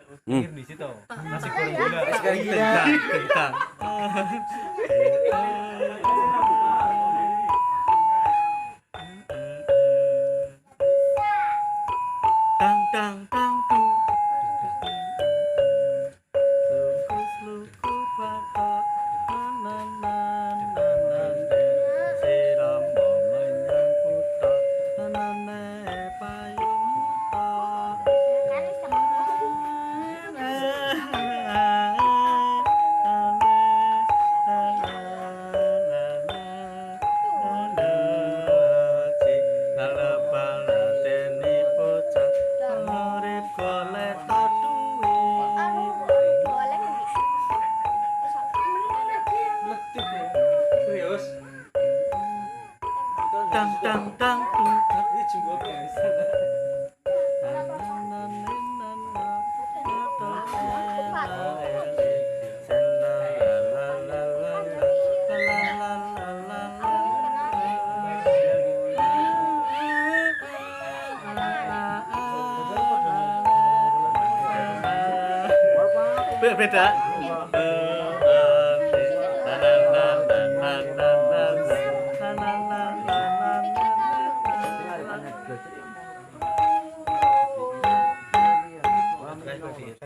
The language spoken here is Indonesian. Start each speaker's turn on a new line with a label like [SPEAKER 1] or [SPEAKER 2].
[SPEAKER 1] Pikir di situ. Nasi goreng gula.
[SPEAKER 2] Sekarang kita. Tang tang tang tung. Luku bata na na na na na sirama menyang kuta na na payung ta
[SPEAKER 1] Serius?
[SPEAKER 2] tang tang tang tung.
[SPEAKER 1] Ini jumbo biasa.
[SPEAKER 2] Beda.